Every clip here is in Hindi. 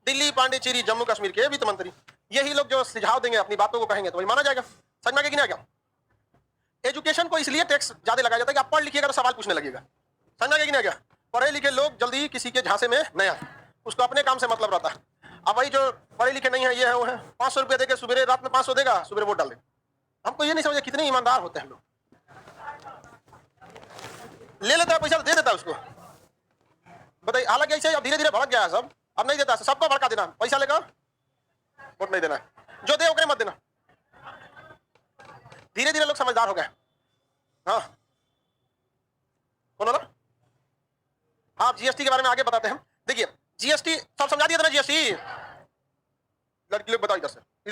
दिल्ली, पांडिचेरी, जम्मू कश्मीर के वित्त मंत्री, यही लोग जो सुझाव देंगे, अपनी बातों को कहेंगे तो वही माना जाएगा। समझ में आ गया कि नहीं आ गया? एजुकेशन को इसलिए टैक्स ज्यादा लगाया जाता है कि आप पढ़ लिखिएगा तो सवाल पूछने लगेगा। समझ में आ गया कि नहीं आ गया? पढ़े लिखे लोग जल्दी किसी के झांसे में नहीं आते, उसको अपने काम से मतलब रहता है। अब वही जो पढ़े लिखे नहीं है, ये है वो है, 500 रुपया देके सुबह रात में 500 देगा, सुबह वोट डाल देगा। हमको ये नहीं समझे कितने ईमानदार होते हैं लोग। ले लेता है पैसा दे देता है उसको, बताइए। हालांकि ऐसे अब धीरे धीरे भड़क गया है सब, अब नहीं देता, सबको भड़का देना, पैसा लेगा वोट नहीं देना, जो दे ओकरे मत देना। धीरे धीरे लोग समझदार हो गए। हाँ कौन बोला? हाँ जीएसटी के बारे में आगे बताते हैं। देखिए जीएसटी सब समझा दिया था ना। जीएसटी लड़की लोग बताओ इधर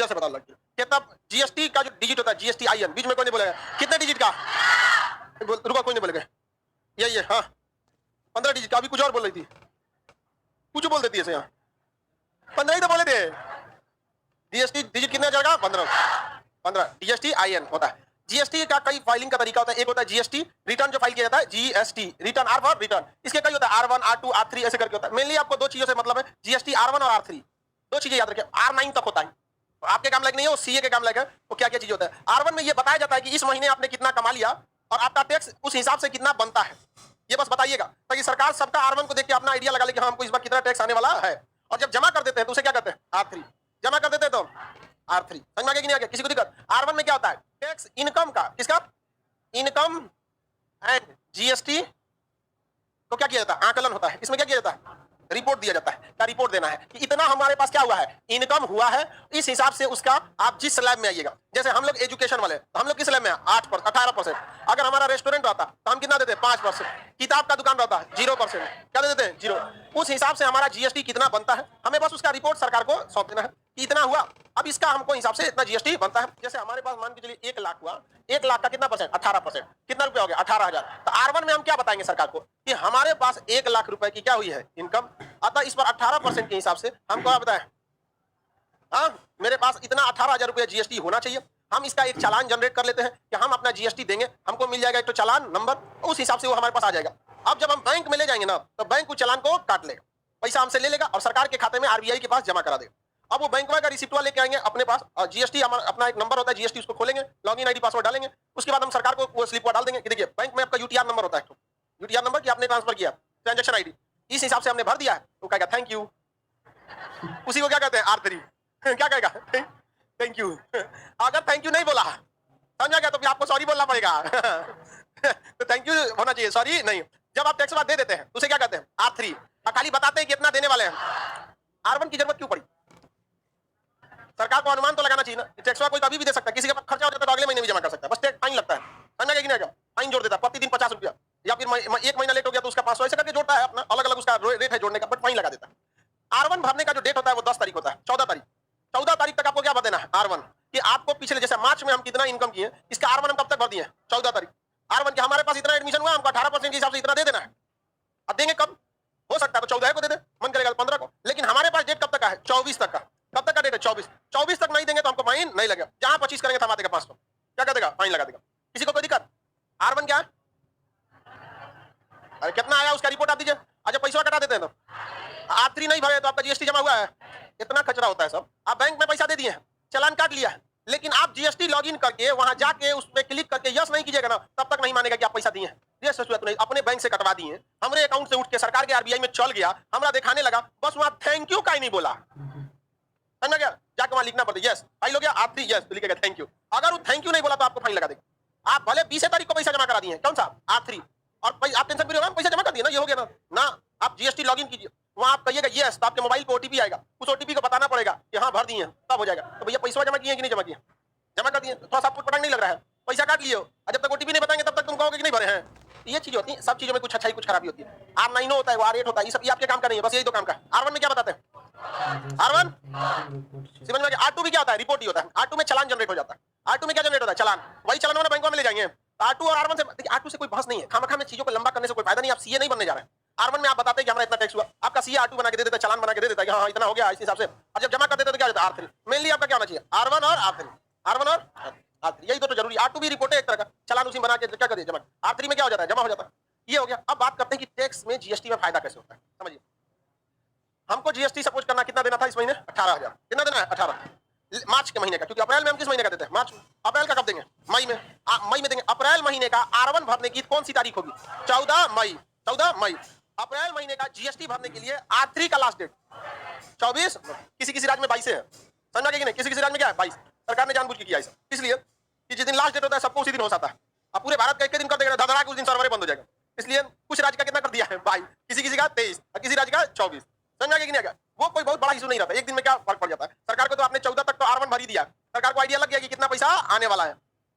से बताओ लड़की कितना जीएसटी का जो डिजिट होता है, जीएसटी आईएन, बीच में कोई नहीं बोलेगा कितने डिजिट का, रुको कोई नहीं बोलेगा, यही है। हाँ 15 डिजिट का। अभी कुछ और बोल रही थी, कुछ बोल देती है यहाँ, 15 ही तो बोले थे। जीएसटी डिजिट कितने जाएगा? 15 जीएसटी आईएन होता है। जीएसटी का कई फाइलिंग का तरीका होता है। एक होता है जीएसटी रिटर्न जो फाइल किया जाता है, GST return, R four return. इसके कई होता है, R1 R2 R3 ऐसे करके होता है। मेनली आपको दो चीजों से मतलब है, जीएसटी R1 और R3, दो चीजें याद रखिए। R9 तक होता है, आपके काम लायक नहीं है, वो सीए के काम लायक है। वो क्या क्या चीज होता है? R1 में ये बताया जाता है कि इस महीने आपने कितना कमा लिया और आपका टैक्स उस हिसाब से कितना बनता है, ये बस बताइएगा, ताकि सरकार सबका R1 को देख के अपना आइडिया लगा ले कि हमको इस बार कितना टैक्स आने वाला है। और जब जमा कर देते हैं तो उसे क्या कहते हैं? R3। जमा कर देते हैं तो R3। समझ में आ गया कि नहीं आ गया? किसी को दिक्कत? R1 में क्या होता है? टैक्स इनकम का, किसका? इनकम एंड जीएसटी को क्या किया जाता है? आकलन होता है। इसमें क्या किया जाता है? रिपोर्ट दिया जाता है। क्या रिपोर्ट देना है कि इतना हमारे पास क्या हुआ है, इनकम हुआ है, इस हिसाब से उसका आप जिस स्लैब में आइएगा। जैसे हम लोग एजुकेशन वाले, तो हम लोग किस स्लैब में? 18%। अगर हमारा रेस्टोरेंट रहता तो हम कितना देते? 5%। किताब का दुकान रहता 0%। क्या दे देते हैं? 0। उस हिसाब से हमारा जीएसटी कितना बनता है, हमें बस उसका रिपोर्ट सरकार को सौंप देना है कि इतना हुआ, अब इसका हमको हिसाब से इतना जीएसटी बनता है। जैसे हमारे पास मान के चलिए 1 लाख हुआ, 1 लाख का कितना परसेंट? 18%। कितना रुपया हो गया? 18,000। तो R1 में हम क्या बताएंगे सरकार को कि हमारे पास 1 लाख रुपए की क्या हुई है? इनकम। अतः इस पर 18% के हिसाब से हमको आप बताएं, हाँ मेरे पास इतना 18,000 रुपया जीएसटी होना चाहिए। हम इसका एक चालान जनरेट कर लेते हैं कि हम अपना जीएसटी देंगे, हमको मिल जाएगा एक तो चालान नंबर, उस हिसाब से वो हमारे पास आ जाएगा। अब जब हम बैंक में ले जाएंगे ना, तो बैंक उस चालान को काट लेगा, पैसा हमसे ले लेगा और सरकार के खाते में आरबीआई के पास जमा करा देगा। अब वो बैंक का रिसिप्ट लेके आएंगे अपने पास, और जीएसटी अपना एक नंबर होता है, जीएसटी उसको खोलेंगे, लॉगिन आईडी पासवर्ड डालेंगे, उसके बाद हम सरकार को वो स्लिप डाल देंगे कि देखिए बैंक में आपका यूटीआर नंबर होता है, यूटीआर नंबर कि आपने ट्रांसफर किया, ट्रांजेक्शन आईडी, इस हिसाब से हमने भर दिया है। तो कहेगा थैंक यू, उसी को क्या कहते हैं? R3। क्या कहेगा? Thank you. अगर थैंक यू नहीं बोला, समझा गया, तो फिर आपको सॉरी बोलना पड़ेगा। तो थैंक यू होना चाहिए, सॉरी नहीं। जब आप टैक्स दे देते हैं तो उसे क्या कहते हैं? R3। खाली बताते हैं कि इतना देने वाले हैं। R1 की जरूरत क्यों पड़ी? सरकार को अनुमान तो लगाना चाहिए ना, टैक्स कोई कभी भी दे सकता है, किसी के पास खर्चा हो जाता है तो अगले महीने भी जमा कर सकता है, बस फाइन लगता है। समझा गया कि नहीं? फाइन जोड़ देता है प्रतिदिन 50 रुपया, या फिर 1 महीना लेट हो गया तो उसका 500 ऐसे करके जोड़ता है अपना, अलग अलग उसका रेट है जोड़ने का, बट फाइन लगा देता है। R1 भरने का जो डेट होता है वो 10 तारीख होता है, 14 तारीख तक आपको क्या भर देना है? R1 कि आपको पिछले जैसे मार्च में हम कितना इनकम किए, इसका R1 हम कब तक भर दिए? 14 तारीख। R1 के हमारे पास इतना एडमिशन हुआ, हमको 18% के हिसाब से इतना दे देना है। अब देंगे कब? हो सकता है तो 14 को दे दे, मन करेगा 15 को, लेकिन हमारे पास डेट कब तक का है? 24 तक का। कब तक का डेट है? 24 तक नहीं देंगे तो हमको फाइन नहीं लगेगा। जहां 25 करेंगे थमा देगा 500, क्या कर देगा? फाइन लगा देगा। किसी को कोई दिक्कत? R1 क्या है? अरे कितना आया उसका रिपोर्ट आप दीजिए, अच्छा पैसा कटा देते हैं। तो R3 नहीं भरे तो आपका जीएसटी जमा हुआ है। इतना खचरा होता है सब। आप बैंक में पैसा दे दिए, चालान काट लिया है, लेकिन आप जीएसटी लॉगिन करके वहां जाके उस पे क्लिक करके यस नहीं कीजिएगा ना, तब तक नहीं मानेगा कि आप पैसा दिए हैं। ये सचुएत नहीं, अपने बैंक से कटवा दिए, हमारे अकाउंट से उठ के सरकार के आरबीआई में चल गया, हमरा दिखाने लगा, बस वहां थैंक यू का ही नहीं बोला, समझ गया? जाके वहां लिखना पड़ता है यस फाइल हो गया, R3 यस तो लिखेगा थैंक यू। अगर वो थैंक यू नहीं बोला तो आपको फाइन लगा देगा। आप भले 20 तारीख को पैसा जमा करा दिए, कौन सा? R3, और आप टेंशन फ्री हो, पैसा जमा कर दिए ना, ये हो गया ना। आप जीएसटी लॉगिन कीजिए, वहां आप कहिएगा यस, तो आपके मोबाइल पे ओटीपी आएगा, उस ओटीपी को बताना पड़ेगा कि हाँ भर दिए, तब हो जाएगा। तो भैया पैसा जमा किए कि नहीं जमा किए? जमा कर दिए, थोड़ा सा आपको पता नहीं लग रहा है, पैसा काट लिए, और जब तक ओटीपी नहीं बताएंगे तब तक तुम कहोगे कि नहीं भरे हैं। ये चीज होती है, सब चीजों में कुछ अच्छाई कुछ खराबी होती है। R9 होता है, वो R8 होता है, ये सब ये आपके काम का नहीं है, बस यही दो काम का। R1 में क्या बताते हैं? R1 समझ में आ गया? R2 भी क्या होता है? रिपोर्ट ही होता है। R2 में चालान जनरेट हो जाता है। R2 में क्या जनरेट होता है? चालान। वही चालान वाला बैंक में ले जाएंगे। R2 और R1 से देखिए, R2 से कोई बहस नहीं है, खामखा में चीजों को लंबा करने से कोई फायदा नहीं। आप सीए नहीं बनने जा रहे हैं। R1 में आप बताते हैं कि हमारा इतना टैक्स हुआ, आपका सीए R2 बना के दे देता है, चालान बना के दे देता है कि हाँ इतना हो गया इस हिसाब से, और जब जमा कर देते तो क्या होता है? R3। मेनली आपका क्या होना चाहिए? R1 और R3, R1 और R3, यही दो तो जरूरी। R2 भी रिपोर्ट है एक तरह का, चालान उसी बना के क्या कर दिया जमा। R3 में क्या हो जाता है? जमा हो जाता है। ये हो गया। अब बात करते हैं कि टैक्स में जीएसटी में फायदा कैसे होता है। समझिए, हमको जीएसटी सपोज करना कितना देना था? 18,000। कितना देना है? 18 मार्च के महीने का, क्योंकि अप्रैल में हम किस महीने का देते हैं? मार्च। अप्रैल का कब देंगे? मई में। मई में देंगे। अप्रैल महीने का R1 भरने की कौन सी तारीख होगी? 14 मई। 14 मई। अप्रैल महीने का जीएसटी भरने के लिए R3 का लास्ट डेट 24, किसी किसी राज्य में 22 है, समझा कि नहीं? किसी किसी राज्य में क्या है? 22। सरकार ने जानबूझ के किया है, इसलिए कि जिस दिन लास्ट डेट होता है सबको उसी दिन हो जाता है। अब पूरे भारत का एक दिन कर देगा, धड़ाधड़ के उस दिन सर्वर बंद हो जाएगा। इसलिए कुछ राज्य का कितना कर दिया है? 22, किसी किसी का 23 और किसी राज्य का 24। समझा कि नहीं? वो कोई बहुत बड़ा इशू नहीं रहता, एक दिन में क्या फर्क पड़ जाता है। सरकार को तो आपने 14 तक तो R1 भर ही दिया, सरकार को आइडिया लग गया कि कितना पैसा आने वाला है।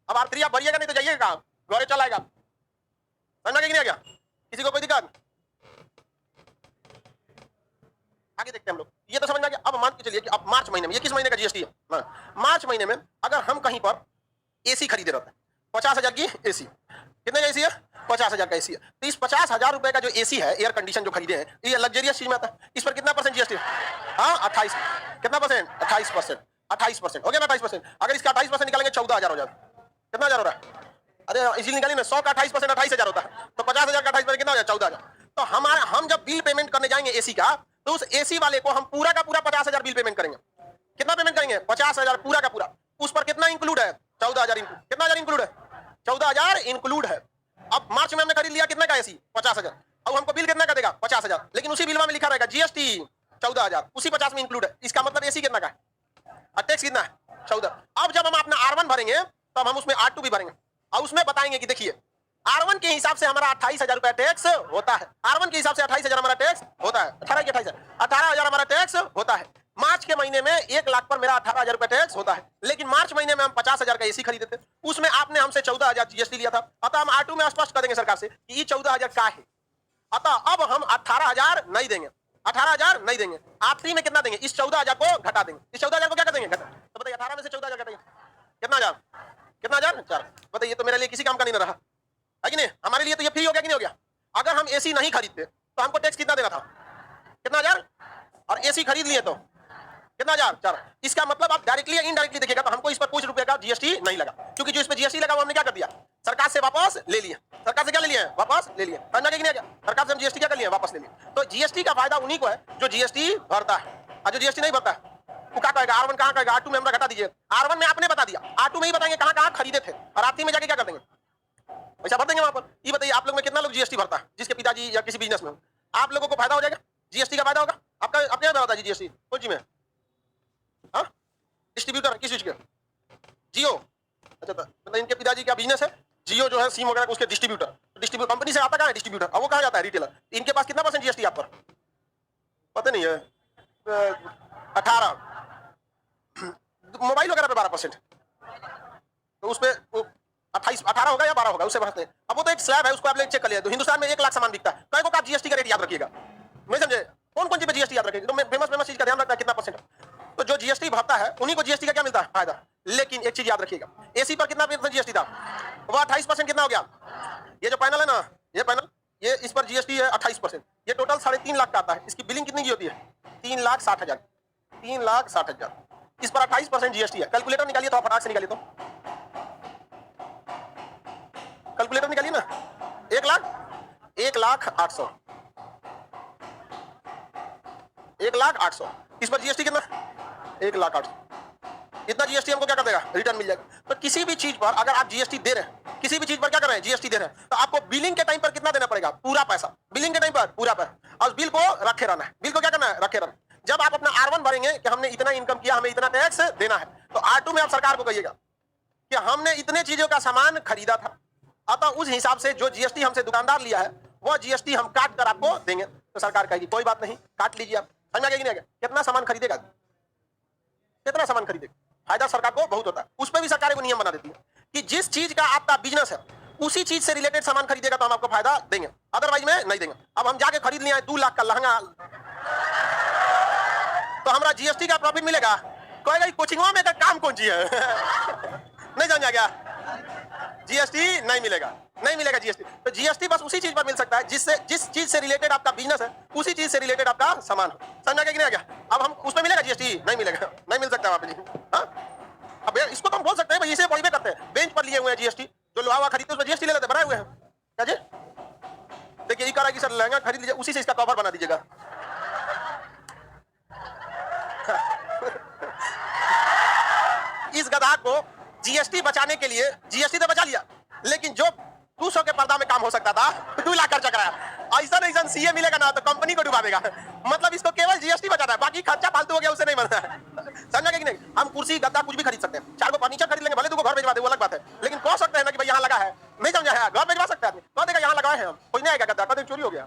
अब R3 आप भरिएगा नहीं तो जाइएगा कहाँ? घरे चला आएगा। समझा कि नहीं? किसी को कोई दिक्कत? आगे देखते हैं हम लोग। ये तो समझ में आ गया। अब मान के चलिए कि अब मार्च महीने में, ये किस महीने का जीएसटी है? मार्च महीने में अगर हम कहीं पर एसी खरीदे रहते हैं, 50,000 की एसी, कितने का एसी है? 50,000 का एसी है। तो इस 50,000 रुपए का जो एसी है, एयर कंडीशन जो खरीदे हैं, ये लग्जरियस चीज में आता है। इस पर कितना % जीएसटी? हाँ 28। कितना %? 28%। 28% हो गया ना? 28%। अगर इसका 28% निकालेंगे 14,000 हो जाता। कितना हजार हो रहा है? अरे इसी निकालिए ना, 100 का 28% 28,000 होता है, तो 50,000 का 28% कितना हो जाए? 14,000। तो हम जब बिल पेमेंट करने जाएंगे एसी का, तो उस एसी वाले को हम पूरा का पूरा 50,000 बिल पेमेंट करेंगे। कितना पेमेंट करेंगे? 50,000 पूरा का पूरा। उस पर कितना इंक्लूड है? 14,000 इंक्लूड। कितना हजार इंक्लूड है? 14,000 इंक्लूड है। अब मार्च में हमने खरीद लिया कितने का एसी? 50,000। अब हमको बिल कितना का देगा? 50,000। लेकिन उसी बिल में लिखा रहेगा जीएसटी 14,000, उसी 50 में इंक्लूड है। इसका मतलब एसी कितना का है और टैक्स कितना है? 14। अब जब हम अपना R1 भरेंगे तब हम उसमें R2 भी भरेंगे और उसमें बताएंगे कि देखिए R1 के हिसाब से हमारा 28,000 रुपया टैक्स होता है। R1 के हिसाब से 28,000 हमारा टैक्स होता है। 18 की 18,000 हमारा टैक्स होता है। मार्च के महीने में 1 लाख पर मेरा 18,000 रुपया टैक्स होता है। लेकिन मार्च महीने में हम 50,000 का एसी खरीदे थे, उसमें आपने हमसे 14,000 जीएसटी लिया था। अतः हम R2 में स्पष्ट कर देंगे सरकार से कि ये 14,000 का है। अतः अब हम 18,000 नहीं देंगे, 18,000 नहीं देंगे। R3 में कितना देंगे? इस 14,000 को घटा देंगे। इस 14,000 को क्या कर देंगे? घटा। तो बताइए 18 में से 14,000 घटाइए कितना हजार? कितना हजार? 4। बताइए, तो मेरे लिए किसी काम का नहीं रहा है कि नहीं? हमारे लिए तो ये फ्री हो गया कि नहीं हो गया? अगर हम एसी नहीं खरीदते तो हमको टैक्स कितना देना था? कितना हजार? और एसी खरीद लिए तो कितना हजार? 4। इसका मतलब आप डायरेक्टली या इनडायरेक्टली देखिएगा तो हमको इस पर कुछ रुपए का जीएसटी नहीं लगा, क्योंकि जो इस पर जीएसटी लगा वो हमने क्या कर दिया? सरकार से वापस ले लिए। सरकार से क्या ले लिए? वापस ले लिए। समझा कि नहीं? सरकार से हम जीएसटी क्या कर लिए? वापस ले लिए। तो जीएसटी का फायदा उन्हीं को है जो जीएसटी भरता है, और जो जीएसटी नहीं भरता है वो क्या कहेगा? R1 कहाँ कहेगा? R2 में हमरा घटा दीजिए। R1 में आपने बता दिया, R2 में ही बताएंगे कहाँ कहाँ खरीदे थे, और R3 में जाके क्या कर देंगे? पैसा भर देंगे वहां पर। ये बताइए आप लोग में कितना लोग जीएसटी भरता है? जिसके पिताजी या किसी बिजनेस में हो, आप लोगों को फायदा हो जाएगा, जीएसटी का फायदा होगा। आपका अपने यहाँ होता है जीएसटी कौन सी में? हाँ, डिस्ट्रीब्यूटर किस चीज के? जियो। अच्छा, मतलब इनके पिताजी का बिजनेस है जियो जो है, सिम वगैरह उसके डिस्ट्रीब्यूटर कंपनी से आता कहाँ है? डिस्ट्रीब्यूटर। अब वो कहाँ जाता है? रिटेलर। इनके पास कितना % जीएसटी आप पर? पता नहीं है। 18। मोबाइल वगैरह पे 12%, तो उस पर 28 18 होगा या 12 होगा, उससे बढ़ते हैं। अब वो तो एक स्लैब है, उसको आप चेक कर लिया। तो हिंदुस्तान में 1 लाख सामान बिकता है, कई को आप जीएसटी का रेट याद रखिएगा। नहीं समझे? कौन कौन सी पे जीएसटी याद रखेंगे? तो फेमस चीज का ध्यान रखता है कितना %। तो जो जीएसटी भरता है उन्हीं को जीएसटी का क्या मिलता है? फायदा। लेकिन एक चीज याद रखिएगा, एसी पर कितना % जीएसटी था? वो 28% कितना हो गया? ये जो पैनल है ना, ये पैनल, ये इस पर जीएसटी है 28%। ये टोटल 3.5 लाख का आता है। इसकी बिलिंग कितनी की होती है? 3,60,000। 3,60,000। इस पर 28% जीएसटी है। कैलकुलेटर निकालिए तो, फटाक से निकालिए तो, कैलकुलेटर निकालिए ना। 1,08,000। 1,08,000। इस पर जीएसटी कितना? 1,08,000। इतना जीएसटी हमको क्या कर देगा? रिटर्न मिल जाएगा। तो किसी भी चीज पर अगर आप जीएसटी दे रहे हैं, किसी भी चीज पर क्या कर रहे हैं? जीएसटी दे रहे हैं, तो आपको बिलिंग के टाइम पर कितना देना पड़ेगा? पूरा पैसा। बिलिंग के टाइम पर पूरा पैसा, और बिल को रखे रहना है। बिल को क्या करना है? रखे रहना। जब आप अपना R1 भरेंगे कि हमने इतना इनकम किया, हमें इतना टैक्स देना है, तो R2 में आप सरकार को कहिएगा कि हमने इतने चीजों का सामान खरीदा था, अतः उस हिसाब से जो जीएसटी हमसे दुकानदार लिया है वो जीएसटी हम काट कर आपको देंगे। तो सरकार कहेगी कोई बात नहीं, काट लीजिए आप। समझ में नहीं? कितना सामान खरीदेगा? कितना सामान खरीदेगा? फायदा सरकार को बहुत होता है। उस पर भी सरकार एक नियम बना देती है कि जिस चीज का आपका बिजनेस है उसी चीज से रिलेटेड सामान खरीदेगा तो हम आपको फायदा देंगे, अदरवाइज में नहीं देंगे। अब हम जाके खरीद लिया 2 लाख का लहंगा, तो हमारा जीएसटी का प्रॉफिट मिलेगा? कहेगा कोचिंगवा में का काम कौन सी है? नहीं समझा क्या? जीएसटी नहीं मिलेगा, नहीं मिलेगा जीएसटी। तो जीएसटी बस उसी चीज पर मिल सकता है जिस चीज से रिलेटेड आपका बिजनेस है, उसी चीज से रिलेटेड आपका सामान हो। समझा क्या? क्या अब हम उसमें मिलेगा जीएसटी? नहीं मिलेगा, नहीं मिल सकता वहां पे। अब इसको तो हम बोल सकते हैं भाई, इसे वही करते हैं, बेंच पर लिए हुए हैं जीएसटी, जो लोहा खरीदते उसमें जीएसटी ले लेते, बनाए हुए हैं। क्या जी? देखिए ये कह रहा है कि सर लहंगा खरीद लीजिए, उसी से इसका कवर बना दीजिएगा। सरकार को जीएसटी बचाने के लिए जीएसटी तो बचा लिया, लेकिन जो 200 के पर्दा में काम हो सकता था 2 लाख खर्चा कराया। ऐसा सीए मिलेगा ना तो कंपनी को डुबा देगा। मतलब इसको केवल जीएसटी बचाना है, बाकी खर्चा फालतू हो गया, उसे नहीं बनता है। समझा कि नहीं? हम कुर्सी गद्दा कुछ भी खरीद सकते हैं, 4 को फर्नीचर खरीद लेंगे, भले तुमको घर भिजवा दे वो अलग बात है, लेकिन कह सकते हैं ना कि भाई यहाँ लगा है, नहीं समझा है, घर भिजवा सकते हैं आदमी, कह देगा यहाँ लगाए हैं हम, कोई नहीं आएगा गद्दा, कह देगा चोरी हो गया,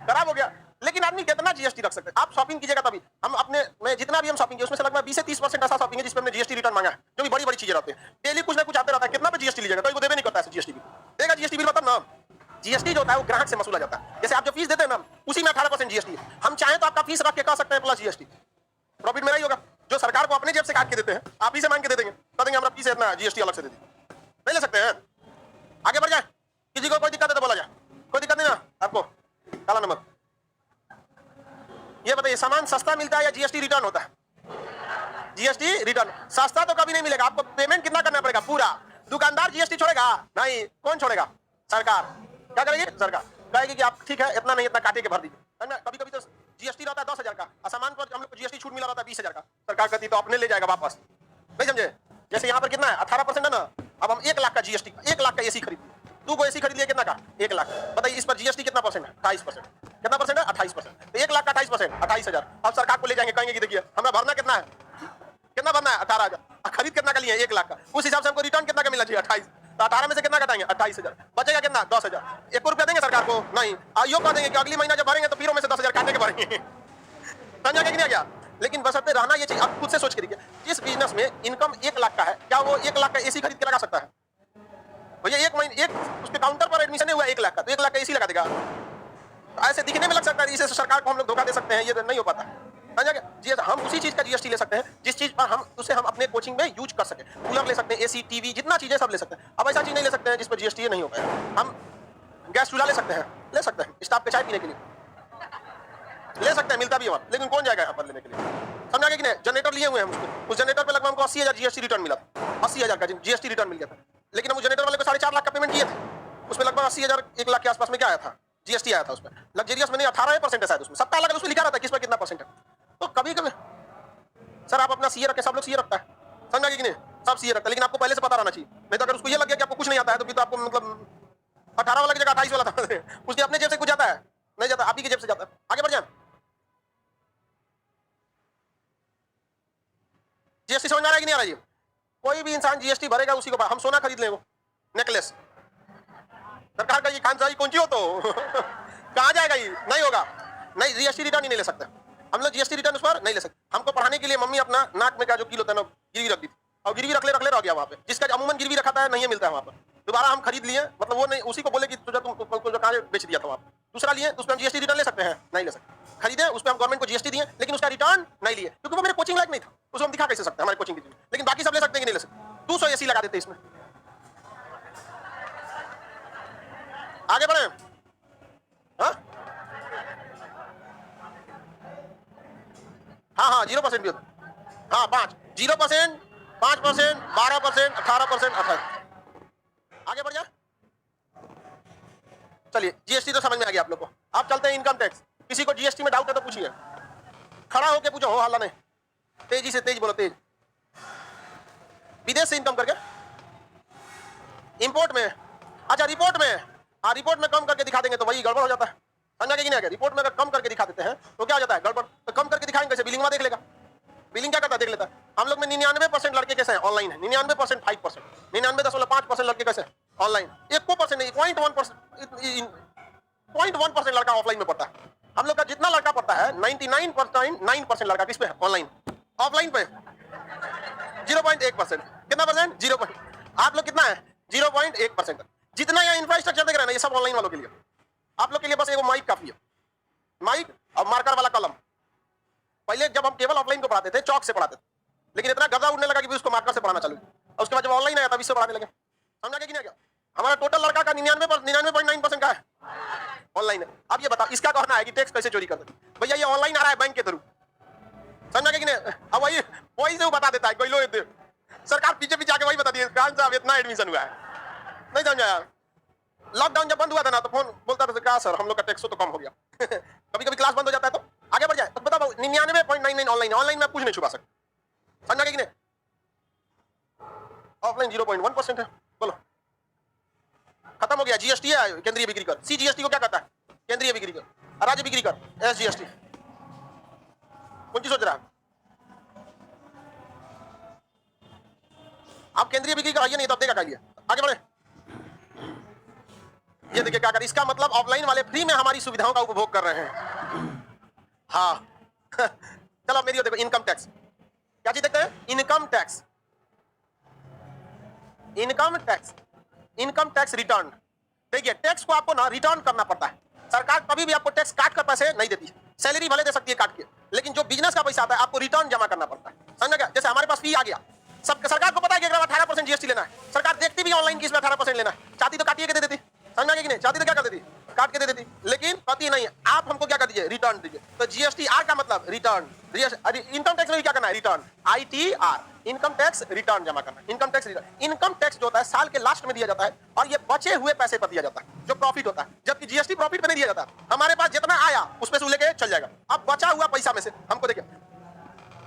खराब हो गया। लेकिन आदमी कितना जीएसटी रख सकते हैं? आप शॉपिंग कीजिएगा तभी हम अपने में जितना भी हम शॉपिंग किए उसमें से लगभग 20 से 30% ऐसा शॉपिंग है जिसमें हमने जीएसटी रिटर्न मांगा है, जो भी बड़ी बड़ी चीजें रहती हैं, डेली कुछ ना कुछ आते रहता है, कितना पे जीएसटी लीजिएगा, तो वो देवे नहीं करता है जीएसटी बिल, देगा जीएसटी बिल, मतलब ना जीएसटी जो होता है वो ग्राहक से वसूला जाता है। जैसे आप जो फीस देते हैं ना उसी में 18% जीएसटी है, हम चाहें तो आपका फीस रख के कह सकते हैं प्लस जीएसटी, प्रॉफिट मेरा ही होगा। जो सरकार को अपने जेब से काट के देते हैं आप ही से मांग के दे देंगे, कह देंगे हमारा फीस है इतना, जीएसटी अलग से दे दी, नहीं ले सकते हैं। आगे बढ़ जाए, किसी को कोई दिक्कत है तो बोला जाए, कोई दिक्कत नहीं ना आपको? काला नमक, ये बताइए सामान सस्ता मिलता है या जीएसटी रिटर्न होता है? GST return. सस्ता तो कभी नहीं मिलेगा, आपको पेमेंट कितना करना पड़ेगा पूरा। दुकानदार जीएसटी छोड़ेगा नहीं, कौन छोड़ेगा? सरकार। क्या करेगी? सरकार कहेगी कि आप ठीक है इतना नहीं इतना काटे के भर दीजिए। कभी कभी तो जीएसटी रहता है 10,000 का, सामान पर हम लोग को जीएसटी छूट मिला रहता है 20,000 का, सरकार कहती तो अपने ले जाएगा वापस, नहीं समझे? जैसे यहाँ पर कितना है 18% है ना, अब हम 1 लाख का जीएसटी, 1 लाख का एसी खरीद, तू को एसी खरीद लिया कितना का? 1 लाख। बताइए इस पर जीएसटी कितना परसेंट है? 28%। कितना परसेंट है? 28%। तो 1 लाख का 28%, 28,000। अब सरकार को ले जाएंगे, कहेंगे कि देखिए हमें भरना कितना है, कितना भरना है? 18,000। खरीद कितना का लिए? 1 लाख का, उस हिसाब से हमको रिटर्न कितना का मिलना चाहिए? 28। तो 18 में से कितना घटाएंगे? 28,000। बचेगा कितना? 10,000। 1 रुपया देंगे सरकार को? नहीं। यो कह देंगे कि अगली महीना जब भरेंगे तो फिर में से 10,000 काटे के भरेंगे। समझा कि नहीं गया? लेकिन बशर्ते रहना ये चाहिए, आप खुद से सोच के देखिए, जिस बिजनेस में इनकम 1 लाख का है, क्या वो 1 लाख का एसी खरीद के लगा सकता है? भैया एक महीने एक उसके काउंटर पर एडमिशन नहीं हुआ 1 लाख का, तो 1 लाख का एसी लगा देगा? ऐसे दिखने में लग सकता है, इसे सरकार को हम लोग धोखा दे सकते हैं, ये नहीं हो पाता। समझा क्या? जी हम उसी चीज का जीएसटी ले सकते हैं जिस चीज पर हम उसे हम अपने कोचिंग में यूज कर सके। कूलर ले सकते हैं, एसी, टीवी, जितना चीजें सब ले सकते हैं। अब ऐसा चीज नहीं ले सकते हैं जिस पर जीएसटी नहीं हो पाया। हम गैस चूल्हा ले सकते हैं स्टाफ के चाय पीने के लिए ले सकते हैं, मिलता भी है वहाँ, लेकिन कौन जाएगा यहाँ पर लेने के लिए? समझा कि नहीं? जनरेटर लिए हुए हैं, उस जनरेटर पे लगभग हमको 80,000 जीएसटी रिटर्न मिला था, 80,000 का जीएसटी रिटर्न मिल गया था। लेकिन हम उस जनरेटर वाले को 4.5 लाख का पेमेंट किए थे, उसमें लगभग 80,000 1 लाख के आसपास में क्या आया था? जीएसटी आया था उसमें। लग्जरियस में नहीं 18% है शायद, उसमें सबका अलग उसमें लिखा रहता है किस पर कितना परसेंट है। तो कभी कभी सर आप अपना सीए रखें, सब लोग सीए रखता है, समझा कि नहीं? सब सीए रखता है, लेकिन आपको पहले से पता रहना चाहिए, नहीं तो अगर उसको ये लग गया कि आपको कुछ नहीं आता है तो फिर तो आपको मतलब 18 वाला की जगह 28 वाला था उसके अपने जेब से कुछ जाता है? नहीं जाता, आप ही की जेब से जाता है। आगे बढ़ जाए, जीएसटी समझ में आ रहा है कि नहीं आ रहा है? कोई भी इंसान जीएसटी भरेगा उसी को हम सोना खरीद ले, वो नेकलेस सरकार का ये खानसाई कौन सी हो तो कहाँ जाएगा? ये नहीं होगा, नहीं जीएसटी रिटर्न ही नहीं ले सकते हम लोग, जीएसटी रिटर्न उस पर नहीं ले सकते। हमको पढ़ाने के लिए मम्मी अपना नाक में का जो कील होता है ना गिरवी रख दी थी, और गिरवी रख ले रह गया वहाँ पे, जिसका अमूमन गिरवी रखा था नहीं मिलता है वहाँ पर, दोबारा हम खरीद लिए, मतलब वो नहीं, उसी को बोले कि तुझे तुमको जो कहा बेच दिया था वहाँ पर, दूसरा लिए, उस पर हम जीएसटी रिटर्न ले सकते हैं? नहीं ले सकते। खरीदे उस पर हम गवर्नमेंट को जीएसटी दिए, लेकिन उसका रिटर्न नहीं लिए, क्योंकि वो मेरे कोचिंग लायक नहीं था, उसको हम दिखा कैसे सकते हैं हमारे कोचिंग की चीज, लेकिन बाकी सब ले सकते हैं कि नहीं ले सकते? 200 एसी लगा देते इसमें। आगे बढ़े, हाँ 0% भी होता, हाँ 0%, 5%, 12%, 18%, 28। आगे बढ़ जा, चलिए जीएसटी तो समझ में आ गया आप लोग को। आप चलते हैं इनकम टैक्स। किसी को जीएसटी में डाउट है तो पूछिए, खड़ा होके पूछो, हो हल्ला नहीं, तेजी से तेज बोलो, तेज। विदेश से इनकम करके इंपोर्ट में, अच्छा रिपोर्ट में, हाँ रिपोर्ट में कम करके दिखा देंगे तो वही गड़बड़ हो जाता है, समझा कि नहीं? रिपोर्ट में अगर कम करके दिखा देते हैं तो क्या हो जाता है? गड़बड़। तो कम करके दिखाएंगे कैसे? बिलिंग में देख लेगा, बिलिंग क्या करता है देख लेता है। हम लोग में 99% लड़के कैसे हैं? ऑनलाइन है, 99% 5%, 99.5% लड़के कैसे ऑनलाइन, 1% नहीं, 0.1% लड़का ऑफलाइन में पढ़ता है। हम लोग का जितना लड़का पढ़ता है 99.9% लड़का किस पे है? ऑनलाइन। ऑफलाइन पे 0.1%। कितना परसेंट? 0. आप लोग कितना है? 0.1%। जितना यहाँ इंफ्रास्ट्रक्चर देख रहे हैं ना, ये सब ऑनलाइन वालों के लिए। आप लोग के लिए बस एगो माइक काफी है, माइक और मार्कर वाला कलम। पहले जब हम केवल ऑफलाइन को पढ़ाते थे चौक से पढ़ाते थे, लेकिन इतना गधा उड़ने लगा कि उसको मार्कर से पढ़ाना चालू, और उसके बाद जब ऑनलाइन आया तब इससे पढ़ाने लगे। समझा कि नहीं? क्या हमारा टोटल लड़का का 99.9% का है ऑनलाइन है। अब ये बताओ इसका कहना है कि टैक्स कैसे चोरी करते? भैया ये ऑनलाइन आ रहा है बैंक के थ्रू, समझा कि नहीं? अब वही से वो बता देता है, कोई लो सरकार पीछे पीछे आके वही बता दिए खान साहब इतना एडमिशन हुआ है, नहीं समझा यार? लॉकडाउन जब बंद हुआ था ना तो फोन बोलता था क्या सर हम लोग का टैक्स तो कम हो गया कभी कभी क्लास बंद हो जाता है तो आगे बढ़ जाए। तो बताओ 99.99 ऑनलाइन, ऑनलाइन में आप कुछ नहीं छुपा सकते, समझा कि नहीं? ऑफलाइन 0.1% है। बोलो खत्म हो गया। जीएसटी है केंद्रीय बिक्री कर। सी जीएसटी को क्या कहता है? केंद्रीय बिक्री कर। राज्य बिक्री कर एस जीएसटी। कौन चीज सोच रहा है? आप केंद्रीय बिक्री कराइए नहीं तो देगा क्या लिया। आगे बढ़े। ये देखिए क्या कर, इसका मतलब ऑफलाइन वाले फ्री में हमारी सुविधाओं का उपभोग कर रहे हैं। हाँ चलो मेरी देखो, इनकम टैक्स क्या चीज देखते हैं? Income tax, income tax, income tax return. देखिए टैक्स को आपको ना रिटर्न करना पड़ता है। सरकार कभी भी आपको टैक्स काट कर पैसे नहीं देती। सैलरी भले दे सकती है काट के, लेकिन जो बिजनेस का पैसा आता है आपको रिटर्न जमा करना पड़ता है। समझ गया? जैसे हमारे पास फी आ गया, सब सरकार को पता है कि अगर 18% जीएसटी लेना है, सरकार देखती भी ऑनलाइन कि इसमें 18% लेना है, चाहती तो काटिए के दे देती। समझ गया कि नहीं? चाहती तो क्या कर देती? काट के दे देती, लेकिन पति नहीं है। आप हमको क्या कर दीजिए? रिटर्न दीजिए। तो जीएसटी आर का मतलब रिटर्न। इनकम टैक्स में क्या करना है? Return. ITR, income tax return जमा करना। Income tax return. Income tax जो होता है साल के लास्ट में दिया जाता है और ये बचे हुए पैसे पर दिया जाता है जो प्रॉफिट होता है, जबकि जीएसटी प्रॉफिट पे नहीं दिया जाता। हमारे पास जितना आया उसमें से लेके चल जाएगा। अब बचा हुआ पैसा में से हमको देखिए,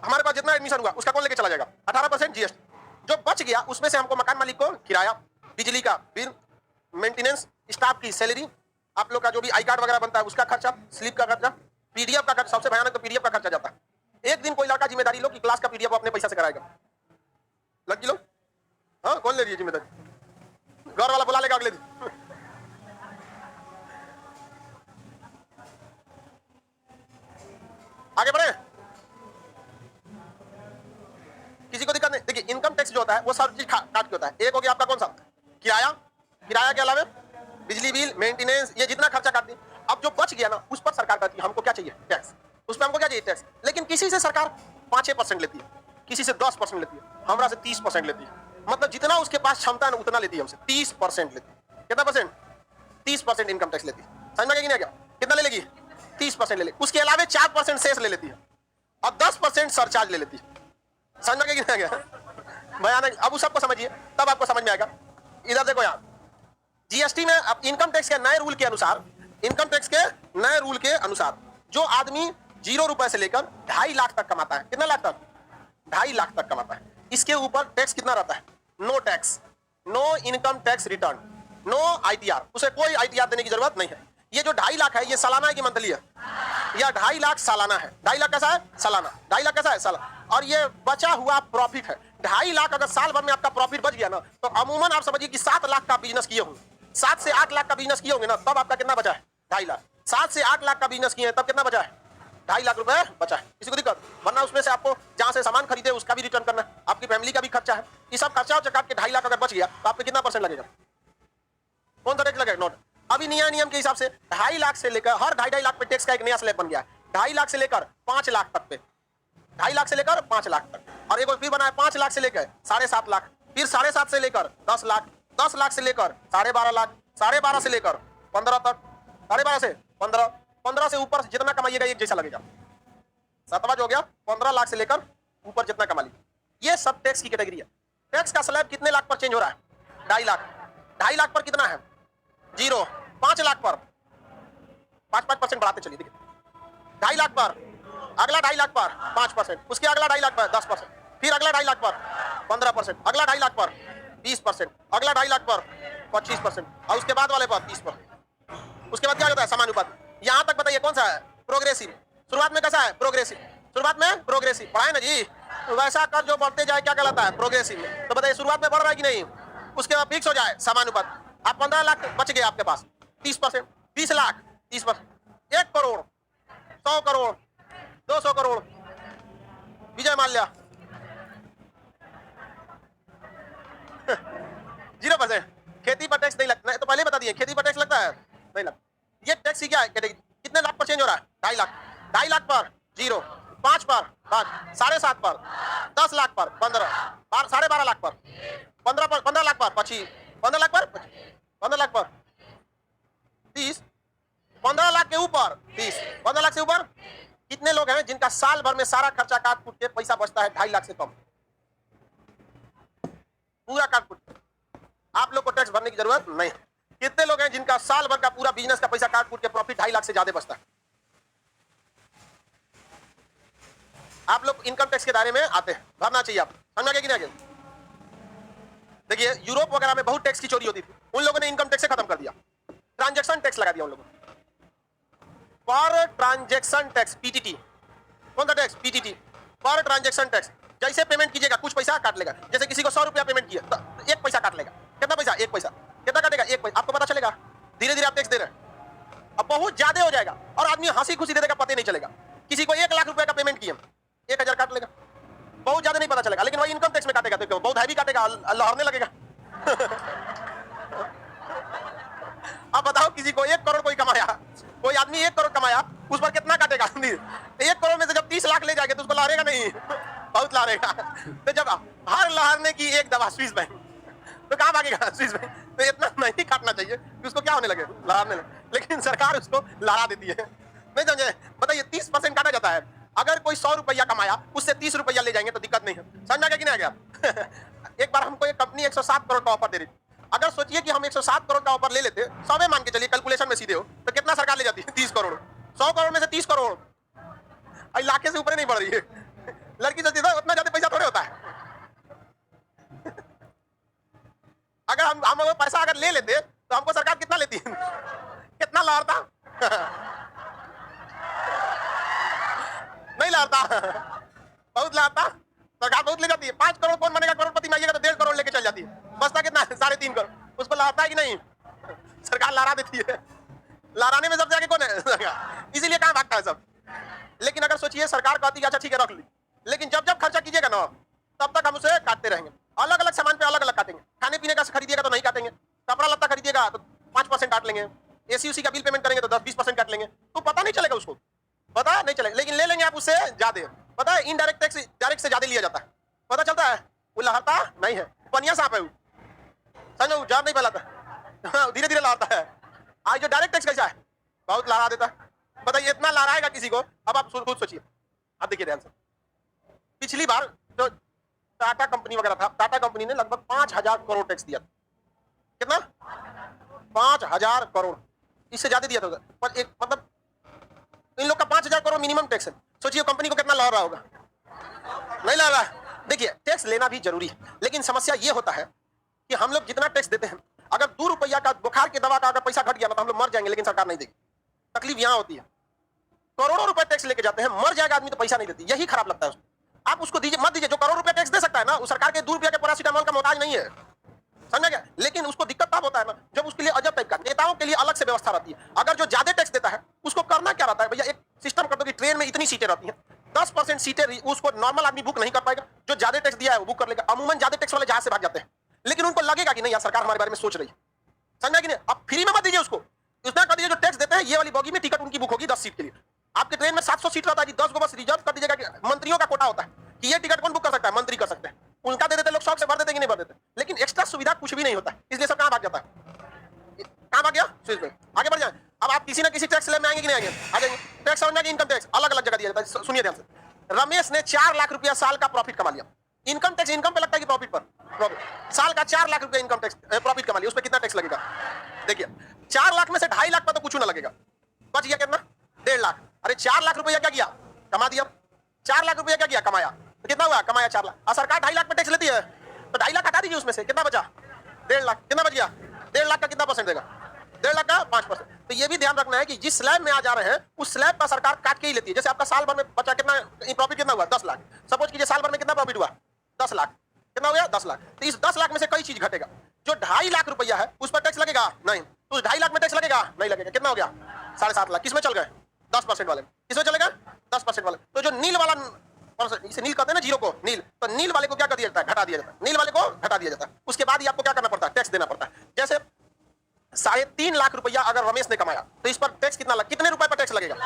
हमारे पास जितना एडमिशन हुआ उसका कौन लेके चला जाएगा? 18% जीएसटी। जो बच गया उसमें से हमको मकान मालिक को किराया, बिजली का बिल, मेंटेनेंस, स्टाफ की सैलरी, आप लोग का जो भी आई कार्ड वगैरह बनता है उसका खर्चा, स्लिप का खर्चा, पीडीएफ का खर्चा। सबसे भयानक तो पीडीएफ का खर्चा जाता है। एक दिन कोई लड़का जिम्मेदारी लो कि क्लास का पीडीएफ अपने पैसा से कराएगा। लग लो, हाँ कौन ले रही है जिम्मेदारी? घर वाला बुला लेगा अगले दिन। आगे बढ़े। किसी को दिक्कत नहीं। देखिए इनकम टैक्स जो होता है वो सब चीज काट के होता है। एक हो गया आपका कौन सा? किराया, किराया के अलावा बिजली बिल, मेंटेनेंस, ये जितना खर्चा काटती है। अब जो बच गया ना उस पर सरकार कहती है हमको क्या चाहिए? टैक्स। उस पर हमको क्या चाहिए? टैक्स। लेकिन किसी से सरकार 5% लेती है, किसी से 10% लेती है, हमरा से 30% लेती है। मतलब जितना उसके पास क्षमता है ना उतना लेती है हमसे। 30% लेती है। कितना परसेंट? 30% इनकम टैक्स लेती है। समझ में कि नहीं? क्या कितना ले लेगी? 30% ले लेगी। उसके अलावा 4% शेष ले लेती है और 10% सरचार्ज ले लेती है। समझ में कि नहीं? क्या भयानक। अब उस सबको समझिए तब आपको समझ में आएगा। इधर देखो यार, जीएसटी में अब इनकम टैक्स के नए रूल के अनुसार, इनकम टैक्स के नए रूल के अनुसार जो आदमी 0 रुपए से लेकर 2.5 लाख तक कमाता है, कितना लाख तक? 2.5 लाख तक कमाता है, इसके ऊपर टैक्स कितना रहता है? No tax, no income tax return, no ITR. उसे कोई आईटीआर देने की जरूरत नहीं है। ये जो 2.5 लाख है ये सालाना है कि मंथली है? या 2.5 लाख सालाना है। 2.5 लाख कैसा है? सालाना। 2.5 लाख कैसा है? सालाना। और ये बचा हुआ प्रॉफिट है। 2.5 लाख अगर साल भर में आपका प्रॉफिट बच गया ना तो अमूमन आप समझिए कि 7 लाख का बिजनेस किए होंगे। 7 से 8 लाख का बिजनेस किए होंगे ना, तब आपका कितना बचा है? 2.5 लाख। 7 से 8 लाख का बिजनेस किए हैं तब कितना बचा है? 2.5 लाख रुपए बचा है। किसी को दिक्कत? वरना उसमें से आपको जहां से सामान खरीदे उसका भी रिटर्न करना है, आपकी फैमिली का भी खर्चा है। ये सब खर्चा काट के 2.5 लाख अगर बच गया तो आपको कितना परसेंट लगेगा? कौन सा टैक्स लगेगा? नोट। अभी नया नियम के हिसाब से 2.5 लाख से लेकर हर 2.5 लाख पे टैक्स का एक नया स्लैब बन गया है। 2.5 लाख से लेकर 5 लाख तक पे, 2.5 लाख से लेकर 5 लाख तक। और एक फिर बना है 5 लाख से लेकर 7.5 लाख, फिर 7.5 से लेकर 10 लाख, 10 लाख से लेकर 12.5 लाख, 12.5 से लेकर 15 तक, 12.5 से 15, 15 से ऊपर जितना कमाइएगा एक जैसा लगेगा। 7वां जो हो गया 15 लाख से लेकर ऊपर जितना कमा लीजिए। ये सब टैक्स की कैटेगरी है। टैक्स का स्लैब कितने लाख पर चेंज हो रहा है? 2.5 लाख। 2.5 लाख पर कितना है? 0। 5 लाख पर 5% बढ़ाते चलिए। देखिए 2.5 लाख पर, अगला 2.5 लाख पर 5%, उसके अगला 2.5 लाख पर 10%, फिर अगला 2.5 लाख पर 15%, अगला 2.5 लाख पर 20%, अगला 2.5 लाख पर 25% और उसके बाद वाले पर 30%। उसके बाद क्या होता है? समानुपाती। यहां तक बताइए कौन सा है? प्रोग्रेसिव। शुरुआत में कैसा है? प्रोग्रेसिव। शुरुआत में प्रोग्रेसिव पढ़ाए ना जी। वैसा कर जो बढ़ते जाए क्या कहलाता है? प्रोग्रेसिव में। तो बताइए शुरुआत में बढ़ रहा है कि नहीं? उसके बाद फिक्स हो जाए समानुपात। आप 15 लाख बच गए आपके पास, 30%, 20 लाख 30%, 1 करोड़, 100 करोड़, 200 करोड़, विजय माल्या 0%। खेती पर टैक्स नहीं लगता है, तो पहले बता दिए खेती पर टैक्स लगता है? नहीं लगता। ये टैक्स ही क्या है? कितने लाख पर चेंज हो रहा है? 2.5 लाख। 2.5 लाख पर 0, 5 पर 5, 7.5 पर 10 लाख पर 15, 12.5 लाख पर 15 पर 15 लाख पर 25, 15 लाख पर 15 लाख पर 30, 15 लाख के ऊपर 30, 15 लाख से ऊपर कितने लोग हैं जिनका साल भर में सारा खर्चा काट कूट के पैसा बचता है 2.5 लाख से कम? पूरा काट कूट। आप लोग को टैक्स भरने की जरूरत नहीं। कितने लोग हैं जिनका साल भर का पूरा बिजनेस का पैसा काट कूट के प्रॉफिट 2.5 लाख से ज्यादा बचता है? आप लोग इनकम टैक्स के दायरे में आते हैं, भरना चाहिए। आप समझ गए कि नहीं? देखिए यूरोप वगैरह में बहुत टैक्स की चोरी होती थी, उन लोगों ने इनकम टैक्स से खत्म कर दिया, ट्रांजैक्शन टैक्स लगा दिया उन लोगों ने। पर ट्रांजैक्शन टैक्स पीटीटी, कौन सा टैक्स? पीटीटी, पर ट्रांजैक्शन टैक्स। जैसे पेमेंट कीजिएगा कुछ पैसा काट लेगा, जैसे किसी को 100 रुपया पेमेंट किया तो 1 पैसा काट लेगा। कितना पैसा? 1 पैसा। कितना काटेगा? 1 पैसा। आपको पता चलेगा धीरे धीरे आप टैक्स दे रहे हैं, अब बहुत ज्यादा हो जाएगा और आदमी हंसी खुशी दे देगा, पता नहीं चलेगा। किसी को 1 लाख रुपए का पेमेंट किया 1000 काट लेगा, बहुत ज्यादा नहीं पता चलेगा, लेकिन वही इनकम टैक्स में काटेगा तो बहुत हैवी काटेगा, लहरने लगेगा। अब बताओ किसी को 1 करोड़ कोई कमाया, कोई आदमी 1 करोड़ कमाया, उस पर कितना काटेगा? 1 करोड़ में से जब 30 लाख ले जाएंगे तो उसको लहरेगा नहीं, बहुत लहरेगा। तो जब हर लहरने की एक दवा स्विस बैंक, तो कहाँ भागेगा स्विस बैंक? तो इतना नहीं काटना चाहिए कि उसको क्या होने लगे, लहरने लगे, लेकिन सरकार उसको लहरा देती है। नहीं समझे? बताइए 30% काटा जाता है। अगर कोई 100 रुपया कमाया उससे 30 रुपया ले जाएंगे तो दिक्कत नहीं है। समझ में आ गया कि नहीं आ गया? एक बार हमको एक कंपनी 107 करोड़ का ऑफर दे रही थी। अगर सोचिए कि हम 107 करोड़ का ऑफर ले लेते, 100 में मान के चलिए, कैलकुलेशन में सीधे हो, तो कितना सरकार ले जाती है? 30 करोड़। 100 करोड़ में से 30 करोड़, लाख से ऊपर नहीं बढ़ रही है। लड़की सोचती है उतना ज्यादा पैसा थोड़े होता है। अगर हम वो पैसा अगर ले लेते तो हमको सरकार कितना लेती है? कितना लाता? नहीं लाता, बहुत लाता। सरकार बहुत ले जाती है। 5 करोड़ कौन बनेगा करोड़पति में? आइएगा तो 1.5 करोड़ लेके चल जाती है। बचता कितना? 3.5 करोड़। उसको लाता है कि नहीं? सरकार लारा देती है। लाराने में सबसे आगे कौन है? इसीलिए कहाँ भागता है सब। लेकिन अगर सोचिए सरकार कहती है अच्छा ठीक है रख ली, लेकिन जब जब खर्चा कीजिएगा ना तब तक हम उसे काटते रहेंगे। अलग अलग सामान पे अलग अलग काटेंगे। खाने पीने का खरीदिएगा तो नहीं काटेंगे, कपड़ा लत्ता खरीदिएगा तो 5% काट लेंगे, एसी उसी का बिल पेमेंट करेंगे तो 10-20% काट लेंगे, तो पता नहीं चलेगा उसको, पता नहीं चलेगा। लेकिन ले लेंगे आप उससे ज्यादा, पता है इनडायरेक्ट टैक्स डायरेक्ट से ज्यादा लिया जाता है, पता चलता है। वो लहरता नहीं है, पनिया सांप है वो, समझो जार नहीं फैलाता, धीरे धीरे लहरता है। आज जो डायरेक्ट टैक्स कैसा है, बहुत लहरा देता है। बताइए इतना लहराएगा किसी को। अब आप खुद सोचिए, आप देखिए ध्यान से। पिछली बार जो टाटा कंपनी वगैरह था, टाटा कंपनी ने लगभग 5000 करोड़ टैक्स दिया। कितना? 5000 करोड़, इससे ज्यादा दिया था। पर एक मतलब इन लोग का 5000 करोड़ मिनिमम टैक्स है। सोचिए कंपनी को कितना लह रहा होगा, नहीं लह रहा है। देखिए टैक्स लेना भी जरूरी है, लेकिन समस्या ये होता है कि हम लोग जितना टैक्स देते हैं, अगर 2 रुपया का बुखार की दवा का अगर पैसा घट गया ना तो हम लोग मर जाएंगे, लेकिन सरकार नहीं देगी। तकलीफ यहां होती है। करोड़ों रुपए टैक्स लेके जाते हैं, मर जाएगा आदमी तो पैसा नहीं देती, यही खराब लगता है उसको। आप उसको दीजिए, मत दीजिए। जो करोड़ रुपया टैक्स दे सकता है ना, वो सरकार के 2 रुपया के पैरासीटामोल का मोहताज नहीं है, समझा क्या? लेकिन उसको दिक्कत तब होता है ना जब उसके लिए अजब टाइप का, नेताओं के लिए अलग से व्यवस्था रहती है। अगर जो ज्यादा टैक्स देता है उसको करना क्या रहता है? भैया एक सिस्टम कर दो कि ट्रेन में इतनी सीटें रहती हैं, 10% सीटें उसको नॉर्मल आदमी बुक नहीं कर पाएगा, जो ज्यादा टैक्स दिया है वो बुक कर लेगा। अमूमन ज्यादा टैक्स वाले जहाज से भाग जाते हैं, लेकिन उनको लगेगा कि नहीं यार सरकार हमारे बारे में सोच रही है, समझा कि नहीं? अब फ्री में मत दीजिए उसको, उसने कर दीजिए जो टैक्स देते हैं ये वाली बोगी में टिकट उनकी बुक होगी 10 सीट के लिए। आपके ट्रेन में 700 सीट रहता है जी, 10 को बस रिजर्व कर दीजिएगा। कि मंत्रियों का कोटा होता है कि ये टिकट कौन बुक कर सकता है? मंत्री कर सकते हैं। उनका दे देते लोग, शौक से भर देते कि नहीं भर देते, लेकिन एक्स्ट्रा सुविधा कुछ भी नहीं होता, इसलिए सब कहां भाग जाता है? कहां भाग गया? Swiss bank. आगे बढ़ जाए। अब आप किसी ना किसी टैक्स स्लैब में आएंगे कि नहीं आएंगे? आ जाएंगे। टैक्स समझना कि इनकम टैक्स अलग अलग जगह दिया जाता है। सुनिए ध्यान से। रमेश ने 4 लाख रुपया साल का प्रॉफिट कमा लिया। इनकम टैक्स इनकम पे लगता है कि प्रॉफिट पर? प्रॉफिट। साल का 4 लाख रुपया इनकम टैक्स प्रॉफिट कमा लिया, उस पर कितना टैक्स लगेगा? देखिए 4 लाख में से 2.5 लाख पर तो कुछ ना लगेगा, बच गया कितना? 1.5 लाख। अरे 4 लाख रुपया क्या किया? कमा दिया। 4 लाख रुपया क्या किया? कमाया। तो कितना हुआ? कमाया 4 लाख। और सरकार 2.5 लाख पे टैक्स लेती है, तो 2.5 लाख हटा दीजिए, उसमें से कितना बचा? 1.5 लाख। कितना बच गया? 1.5 लाख का कितना परसेंट देगा? 1.5 लाख का 5%। तो ये भी ध्यान रखना है कि जिस स्लैब में आ जा रहे हैं उस स्लैब का सरकार काट के ही लेती है। जैसे आपका साल भर में बचा कितना प्रॉफिट, कितना हुआ? 10 लाख। सपोज कीजिए साल भर में कितना प्रॉफिट हुआ? 10 लाख। कितना हो गया? 10 लाख। तो इस 10 लाख में से कई चीज घटेगा। जो 2.5 लाख रुपया है उस पर टैक्स लगेगा नहीं, तो 2.5 लाख में टैक्स लगेगा नहीं लगेगा। कितना हो गया? 7.5 लाख। किसमें चल गए? 10% वाले। किसमें चलेगा? 10% वाले। तो जो नील वाला, इसे नील कहते हैं ना, जीरो को नील, तो नील वाले को क्या कर दिया जाता है? घटा दिया जाता है। नील वाले को घटा दिया जाता है। उसके बाद ही आपको क्या करना पड़ता है? टैक्स देना पड़ता है। जैसे 3.5 लाख रुपया अगर रमेश ने कमाया तो इस पर टैक्स कितना कितने रुपए पर टैक्स लगेगा?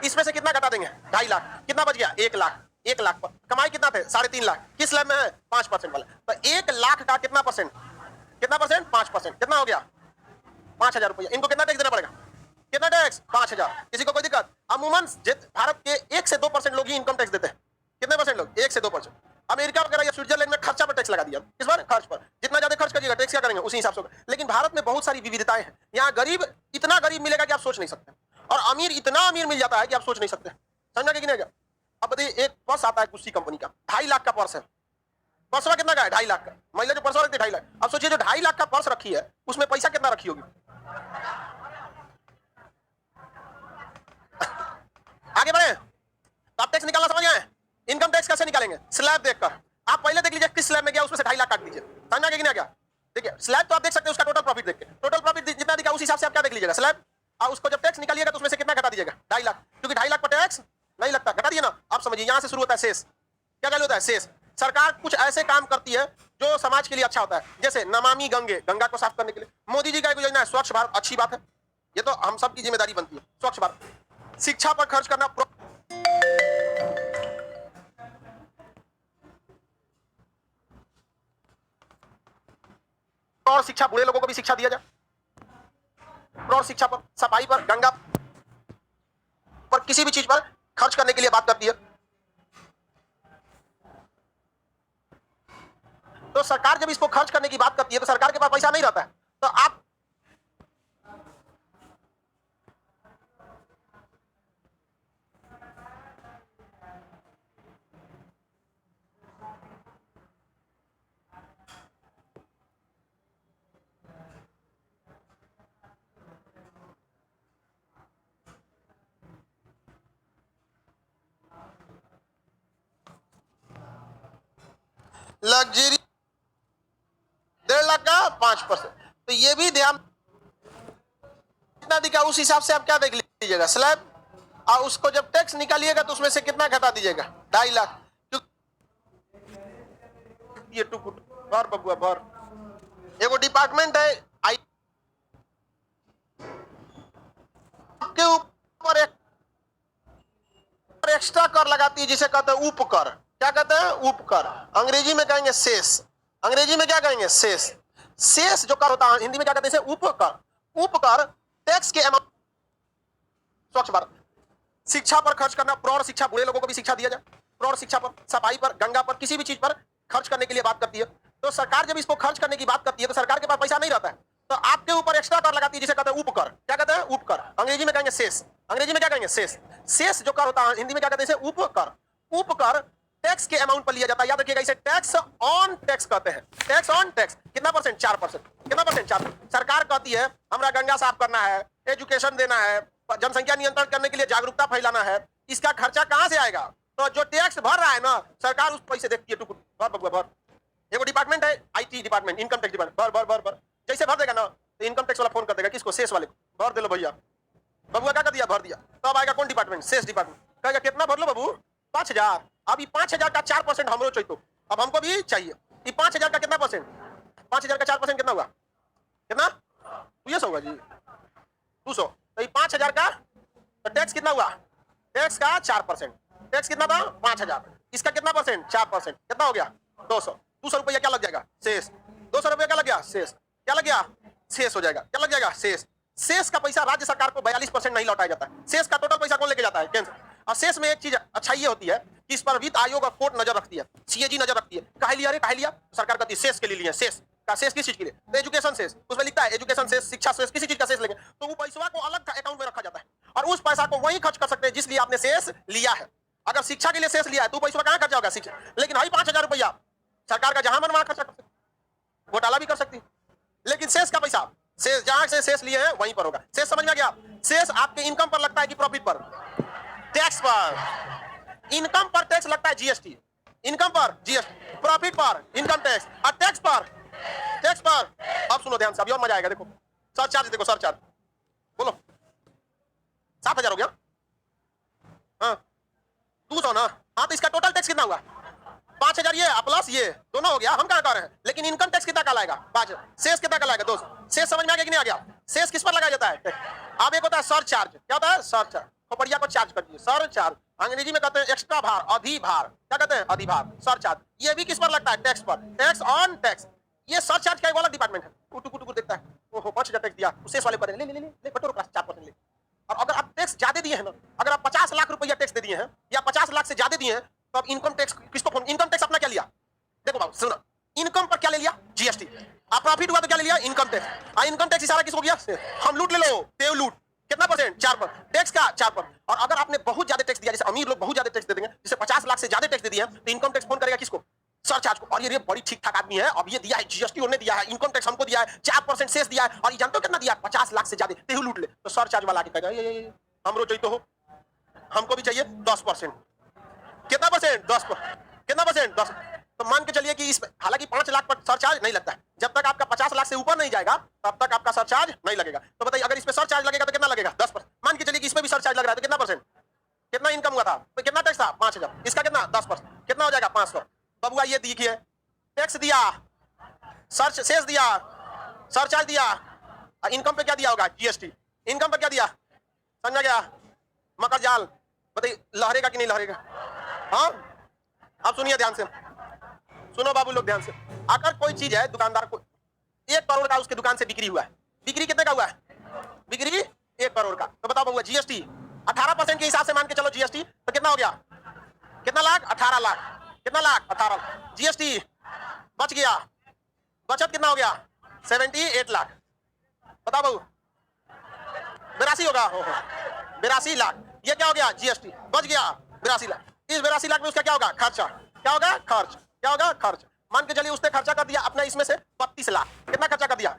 इसमें से कितना घटा देंगे? 2.5 लाख। कितना बच गया? 1 लाख। 1 लाख पर कमाई कितना थे? 3.5 लाख। किस स्लैब में है? 5% वाला। तो 1 लाख का कितना परसेंट? कितना परसेंट? 5%। कितना हो गया? 5,000 रुपया। इनको कितना टैक्स देना पड़ेगा? कितना टैक्स? 5,000। किसी को कोई दिक्कत? अमूमन भारत के 1 से 2% लोग ही इनकम टैक्स देते हैं। कितने परसेंट लोग? 1 से 2%। अमेरिका वगैरह या स्विट्जरलैंड में खर्चा पर टैक्स लगा दिया। किस बार? खर्च पर। जितना ज्यादा खर्च करिएगा टैक्स क्या करेंगे उसी हिसाब से होगा। लेकिन भारत में बहुत सारी विविधताएं हैं। यहाँ गरीब इतना गरीब मिलेगा कि आप सोच नहीं सकते, और अमीर इतना अमीर मिल जाता है कि आप सोच नहीं सकते। समझा कि नहीं? अब बताइए एक पर्स आता है गुस्सी कंपनी का, 2.5 लाख का पर्स है, पर्सवा कितना का है? 2.5 लाख का। महिला जो पर्सवा रखती है 2.5 लाख। अब सोचिए जो 2.5 लाख का पर्स रखी है उसमें पैसा कितना रखी होगी? आगे बढ़े तो आप टैक्स निकालना समझ गए? इनकम टैक्स कैसे निकालेंगे? स्लैब देखकर। आप पहले देख लीजिए किस स्लैब में गया, उसमें से 2.5 लाख काट दीजिए। समझ में गया क्या? देखिए स्लैब तो आप देख सकते हैं, उसका टोटल प्रॉफिट देख के, टोटल प्रॉफिट जितना दिखा उस हिसाब से आप क्या देख लीजिएगा स्लैब, और उसको जब टैक्स निकालिएगा तो उसमें से कितना घटा दीजिएगा? 2.5 लाख, क्योंकि 2.5 लाख पर टैक्स नहीं लगता, घटा दिए ना। आप समझिए यहां से शुरू होता है शेष। क्या वैल्यू होता है? शेष। सरकार कुछ ऐसे काम करती है जो समाज के लिए अच्छा होता है, जैसे नमामि गंगे, गंगा को साफ करने के लिए मोदी जी का एक योजना है स्वच्छ भारत, अच्छी बात है, ये तो हम सब की जिम्मेदारी बनती है स्वच्छ भारत। शिक्षा पर खर्च करना, और शिक्षा, बुरे लोगों को भी शिक्षा दिया जाए, और शिक्षा पर, सफाई पर, गंगा पर, किसी भी चीज पर खर्च करने के लिए बात करती है। तो सरकार जब इसको खर्च करने की बात करती है तो सरकार के पास पैसा नहीं रहता है, तो आप लग्जरी 1.5 लाख का 5%, तो ये भी ध्यान कितना दिखा उस हिसाब से आप क्या देख लीजिएगा स्लैब, और उसको जब टैक्स निकालिएगा तो उसमें से कितना घटा दीजिएगा? 2.5 लाख। ये टुकुट भर बबुआ भर, एगो डिपार्टमेंट है आई के ऊपर एक्स्ट्रा कर लगाती है जिसे कहते हैं उपकर। क्या कहते हैं? उपकर। अंग्रेजी में कहेंगे शेष। अंग्रेजी में क्या कहेंगे? शेष। शेष जो कर होता है हिंदी में क्या कहते हैं? उपकर। उपकर टैक्स के अमाउंट। स्वच्छ भारत। शिक्षा पर खर्च करना, प्रौढ़ शिक्षा, बुरे लोगों को भी शिक्षा दिया जाए, प्रौढ़ शिक्षा पर, सफाई पर, गंगा पर, किसी भी चीज पर खर्च करने के लिए बात करती है। तो सरकार जब इसको खर्च करने की बात करती है तो सरकार के पास पैसा नहीं रहता है, तो आपके ऊपर एक्स्ट्रा कर लगाती है जिसे कहते हैं उपकर। क्या कहते हैं? उपकर। अंग्रेजी में कहेंगे शेष। अंग्रेजी में क्या कहेंगे? शेष। शेष जो कर होता है हिंदी में क्या कहते हैं? उपकर। उपकर टैक्स के अमाउंट पर लिया जाता है, याद रखिएगा इसे टैक्स ऑन टैक्स कहते हैं। Tax on tax. कितना परसेंट? 4%। कितना परसेंट? 4%। सरकार कहती है हमरा गंगा साफ करना है, एजुकेशन देना है, जनसंख्या नियंत्रण करने के लिए जागरूकता फैलाना है, इसका खर्चा कहां से आएगा? तो जो टैक्स भर रहा है ना सरकार उस पैसे देखती है, टुकुट भर बबुआ भर। एगो डिपार्टमेंट है IT department, income tax department, भर भर भर भर। जैसे भर देगा ना तो इनकम टैक्स वाला फोन कर देगा, किसको? शेष वाले को, भर दे लो भैया। बबुआ क्या कर दिया? भर दिया। तब आएगा कौन डिपार्टमेंट? शेष डिपार्टमेंट। कहेगा कितना भर लो बाबू? 5,000। अब ये 5,000 का 4% हमरो चाहिए, तो अब हमको भी चाहिए। ये 5,000 का कितना परसेंट? 5,000 का 4% कितना हुआ? कितना? 200 होगा जी, 200। तो ये 5,000 का तो टैक्स कितना हुआ? टैक्स का 4%। टैक्स कितना था? 5,000। इसका कितना परसेंट? 4%। कितना हो गया? 200। 200 रुपया क्या लग जाएगा? शेष। 200 रुपया क्या लग गया? शेष। क्या लग गया? शेष हो जाएगा। क्या लग जाएगा? शेष। शेष का पैसा राज्य सरकार को 42% नहीं लौटाया जाता है। शेष का टोटल पैसा कौन लेके जाता है? केंद्र। और शेष में एक चीज अच्छा ये होती है कि इस पर वित्त आयोग और कोर्ट नजर रखती है, सीएजी नजर रखती है। कहा लिया रे, कहा लिया? सरकार कहती है शेष के लिए लिए। शेष का शेष किस चीज के लिए? तो एजुकेशन शेष, उसमें लिखता है एजुकेशन शेष, शिक्षा शेष, किसी चीज का शेष लेंगे तो वो पैसा को अलग अकाउंट में रखा जाता है और उस पैसा को वही खर्च कर सकते हैं जिसलिए आपने शेष लिया है। अगर शिक्षा के लिए शेष लिया है तो पैसा कहां खर्चा होगा? शिक्षा। लेकिन वही 5,000 रुपया सरकार का जहां मन वहां खर्चा कर सकती, घोटाला भी कर सकती। लेकिन शेष का पैसा, शेष जहां से शेष लिए हैं वहीं पर होगा। शेष समझ में आ गया? शेष आपके इनकम पर लगता है कि प्रॉफिट पर? टैक्स पर। इनकम पर टैक्स लगता है जीएसटी, इनकम पर जीएसटी, प्रॉफिट पर इनकम टैक्स, और टैक्स पर अब सुनो ध्यान से, अभी और मजा आएगा। देखो सरचार्ज, देखो सरचार्ज, बोलो 7,000 हो गया। हाँ 200 ना। हाँ तो इसका टोटल टैक्स कितना हुआ? 5,000 ये प्लस ये दोनों हो गया। हम क्या कर रहे हैं? लेकिन इनकम टैक्स कितना का लाएगा? 5। शेष कितना का लाएगा? 200। शेष समझ में आ गया कि नहीं आ गया? शेष किस पर लगाया जाता है? अब एक होता है सरचार्ज। क्या होता है? सरचार्ज। खोपड़िया को चार्ज कर दीजिए, सरचार्ज। अंग्रेजी में कहते हैं एक्स्ट्रा भार, अधिभार। क्या कहते हैं? अधिभार, सरचार्ज। ये भी किस पर लगता है? टैक्स पर। Tax on tax. ये सरचार्ज का एक अलग डिपार्टमेंट है, कुटू कुटू देखता है, ओहो 5,000 टैक्स दिया, शेष वाले पर ले ले ले ले बटोरो 4% ले। और अगर आप टैक्स ज्यादा दिए हैं ना, अगर आप 50 लाख रुपया टैक्स दे दिए हैं या 50 लाख से ज्यादा दिए हैं तो अब इनकम टैक्स किसको? इनकम टैक्स अपना क्या लिया? देखो बाबू सुनो, इनकम पर क्या ले लिया? जीएसटी। आप प्रॉफिट हुआ तो क्या ले लिया? Income tax. इनकम टैक्स इशारा किसको किया? हम लूट ले लो, देव लूट। कितना परसेंट? 4%। टैक्स का 4%। और अगर आपने बहुत ज्यादा टैक्स दिया, जैसे अमीर लोग बहुत ज्यादा टैक्स दे देंगे, जैसे 50 लाख से ज्यादा टैक्स दे दिया तो इनकम टैक्स फोन करेगा किसको? सरचार्ज को, और ये बड़ी ठीक ठाक आदमी है, अब ये दिया है जीएसटी उन्होंने दिया है, इनकम टैक्स हमको दिया है, 4% सेस दिया है, और ये जानते हो कितना दिया है? 50 लाख से ज्यादा, तेहू लूट ले। तो सरचार्ज वाला आके कहेगा ये हमरो चाहिए तो हो, हमको भी चाहिए 10%। कितना परसेंट? 10%। कितना परसेंट? 10। तो मान के चलिए कि इसमें हालांकि 5 लाख पर सरचार्ज नहीं लगता है, जब तक आपका 50 लाख से ऊपर नहीं जाएगा तब तक आपका सरचार्ज नहीं लगेगा। तो बताइए अगर इसमें सरचार्ज लगेगा तो कितना लगेगा? 10%। मान के चलिए कि इसमें भी सरचार्ज लग रहा है तो कितना परसेंट? कितना इनकम हुआ था? तो कितना टैक्स था? 5000। इसका कितना? 10%। कितना हो जाएगा? 500। बबुआ ये देखिए, टैक्स दिया, सर्च सेस दिया, सरचार्ज दिया, इनकम पे क्या दिया होगा? जीएसटी। इनकम पे क्या दिया? समझा गया? मकर जाल। बताइए लहरेगा कि नहीं लहरेगा? हाँ, अब सुनिए ध्यान से, सुनो बाबू लोग ध्यान से। अगर कोई चीज है, दुकानदार को 1 करोड़ का उसके दुकान से बिक्री हुआ है, बिक्री कितने का हुआ है? बिक्री 1 करोड़ का। तो बताओ बाबू जीएसटी 18% के हिसाब से मान के चलो जीएसटी, तो कितना हो गया? कितना लाख? 18 लाख। कितना लाख? 18 लाख। जीएसटी बच गया, बचत कितना हो गया? 78 लाख। बताओ बाबू 82 होगा, 82 लाख। ये क्या हो गया? जीएसटी बच गया 82 लाख। इस 82 लाख में उसका क्या होगा? खर्चा। क्या होगा? खर्च। क्या होगा? खर्च। मान के चलिए उसने खर्चा कर दिया अपना इसमें से 32 लाख। कितना खर्चा कर दिया?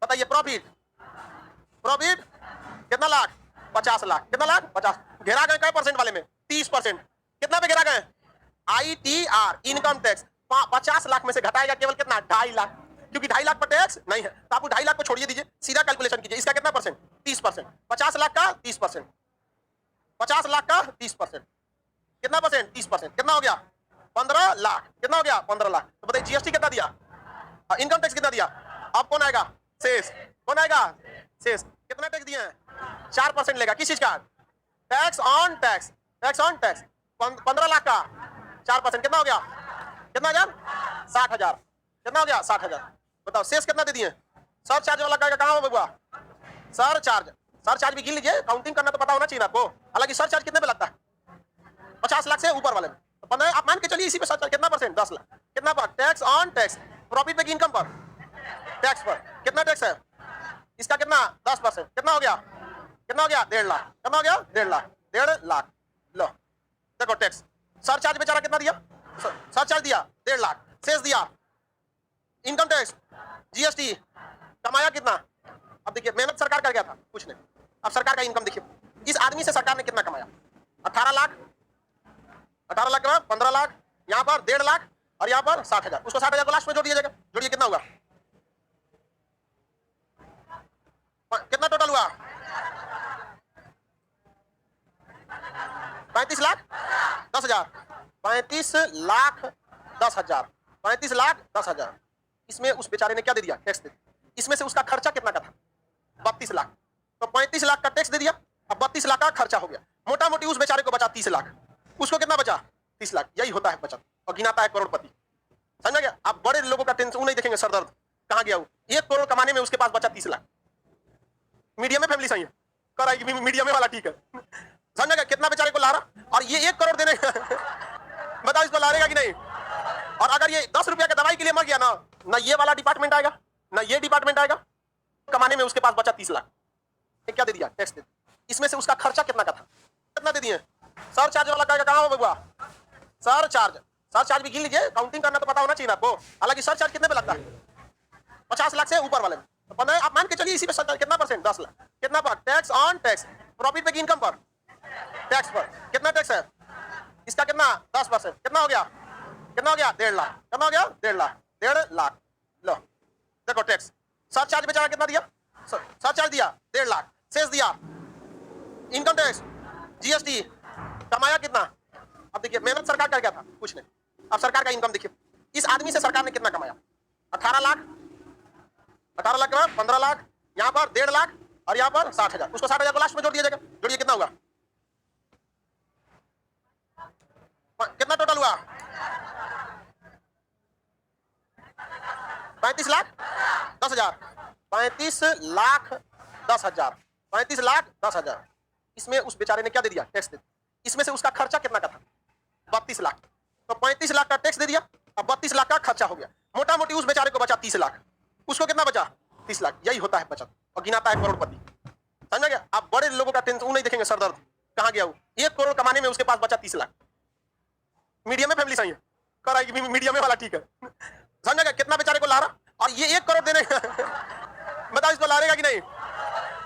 बताइए। प्रॉफिट, प्रॉफिट कितना लाख? 50 लाख। कितना लाख? 50। घेरा गए क्या परसेंट वाले में? 30%। कितना पे घेरा गए? ITR, income tax. 50 लाख में से घटाएगा केवल कितना? 2.5 लाख, क्योंकि 2.5 लाख पर टैक्स नहीं है। तो आप 2.5 लाख को छोड़िए दीजिए, सीधा कैलकुलेशन कीजिए। इसका कितना परसेंट? 30%। 50 लाख का 30%। 50 लाख का 30%। कितना परसेंट? 30%। कितना हो गया? 15 लाख। कितना हो गया? 15 लाख। तो बताइए जीएसटी कितना दिया? इनकम टैक्स कितना दिया? अब कौन आएगा? शेष। कौन आएगा? शेष। कितना टैक्स दिया है? 4% लेगा। किस चीज का? Tax on tax. Tax on tax. 15 lakh का 4%। कितना हो गया? कितना हजार? 60,000। कितना हो गया? 60,000। बताओ शेष कितना दे दिए? सरचार्ज वाला का कहां हुआ? सरचार्ज। सरचार्ज भी गिन लीजिए, काउंटिंग करना तो पता होना चाहिए आपको। हालांकि सरचार्ज कितने पे लगता है? 50 लाख से ऊपर वाले में। 15 आप मान के चलिए इसी पे सरचार्ज कितना परसेंट? 10 लाख। कितना पर? Tax on tax. प्रॉफिट पे की इनकम पर? टैक्स पर। कितना टैक्स है इसका? कितना? 10%। कितना हो गया? कितना हो गया? 1.5 लाख। कितना हो गया? 1.5 लाख। 1.5 लाख। लो देखो टैक्स। सरचार्ज बेचारा कितना दिया? सरचार्ज दिया 1.5 लाख। शेष दिया इनकम टैक्स, जीएसटी। कमाया कितना? अब देखिए मेहनत सरकार कर गया था कुछ नहीं। अब सरकार का इनकम देखिए, इस आदमी से सरकार ने कितना कमाया? 18 लाख। 18 लाख के बाद 15 लाख, यहाँ पर 1.5 लाख, और यहाँ पर 60,000। उसको 60,000 को लास्ट में जोड़ दिया जाएगा। जोड़िए कितना हुआ? कितना टोटल हुआ? 35 लाख 10,000। 35 लाख 10,000। 35 लाख 10,000। इसमें उस बेचारे ने क्या दे दिया? टैक्स दे दिया। इसमें से उसका खर्चा कितना का था? 32 लाख। तो 35 लाख का टैक्स दे दिया, अब 32 लाख का खर्चा हो गया। मोटा मोटी उस बेचारे को बचा 30 लाख। उसको कितना बचा? 30 लाख। यही होता है बचत, और गिनाता है करोड़पति। समझ गया? आप बड़े लोगों का टेंशन नहीं देखेंगे, सरदर्द कहां गया वो। 1 करोड़ कमाने में उसके पास बचा 30 लाख। मीडियम में फैमिली सही है, कराएगी मीडियम में वाला ठीक है। समझ गया? कितना बेचारे को ला रहा, और ये 1 करोड़ देने बताओ इसको लाएगा कि नहीं? और अगर ये 10 रुपया के दवाई के लिए मर गया ना, ना ये वाला डिपार्टमेंट आएगा ना ये डिपार्टमेंट आएगा। कमाने में उसके पास बचा 30 लाख। क्या दे दिया? टैक्स दे दिया। इसमें से उसका खर्चा कितना का था? कितना दे दिए? सरचार्ज वाला का कहां हुआ? सरचार्ज। सरचार्ज भी गिन लीजिए, काउंटिंग करना तो पता होना चाहिए आपको। हालांकि सरचार्ज कितने पे लगता है? 50 लाख से ऊपर वाले में। तो 15 आप मान के चलिए इसी पे सरचार्ज कितना परसेंट? 10 लाख। कितना पर? Tax on tax. प्रॉफिट पे की इनकम पर? टैक्स पर। कितना टैक्स है इसका? कितना? 10%। कितना हो गया? कितना हो गया? 1.5 लाख। कितना हो गया? 1.5 लाख। 1.5 लाख। लो देखो टैक्स। सरचार्ज बेचारा कितना दिया? सरचार्ज दिया 1.5 लाख। शेष दिया इनकम टैक्स, जीएसटी। कमाया कितना? अब देखिए मेहनत सरकार कर गया था कुछ नहीं। अब सरकार का इनकम देखिए, इस आदमी से सरकार ने कितना कमाया? 18 लाख। 18 लाख के बाद 15 लाख, यहाँ पर 1.5 लाख, और यहाँ पर 60,000। उसको 60,000 को लास्ट में जोड़ दिया जाएगा। जोड़िए कितना हुआ? कितना टोटल हुआ? 35 लाख 10,000। 35 लाख 10,000। 35 लाख 10,000। इसमें उस बेचारे ने क्या दे दिया? टैक्स दे दिया। इसमें से उसका खर्चा कितना का था? 32 लाख। तो 35 लाख का टैक्स दे दिया, अब 32 लाख का खर्चा हो गया। मोटा मोटी उस बेचारे को बचा 30 लाख। उसको कितना बचा? 30 लाख। यही होता है बचत, और गिनाता है करोड़पति। समझ गया? आप बड़े लोगों का टेंशन नहीं देखेंगे, सरदर्द कहां गया वो। 1 करोड़ कमाने में उसके पास बचा 30 लाख। मीडियम में फैमिली सही है, कर आएगी मीडियम वाला, ठीक है, समझा क्या? कितना बेचारे को ला रहा, और ये 1 करोड़ देने बताओ इसको लाएगा कि नहीं?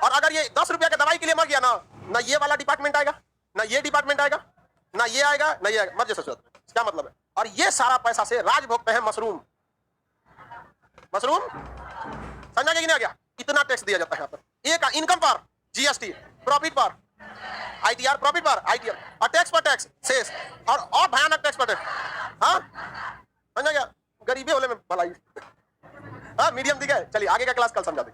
और अगर ये 10 रुपया के दवाई के लिए मर गया ना, ना ये वाला डिपार्टमेंट आएगा, ना ये डिपार्टमेंट आएगा, ना ये आएगा, ना ये आएगा, मर जैसे क्या मतलब है? और ये सारा पैसा से राज भोगते हैं मशरूम, मशरूम, समझा कि नहीं आ गया? इतना टैक्स दिया जाता है यहाँ पर। एक इनकम पर जीएसटी, प्रॉफिट पर आईटीआर, प्रॉफिट पर आईटीआर, और टैक्स पर टैक्स शेष, और भयानक टैक्स पर टैक्स। हाँ समझा गया? गरीबी होले में भलाई। हाँ मीडियम दिखे। चलिए आगे का क्लास कल समझा दें।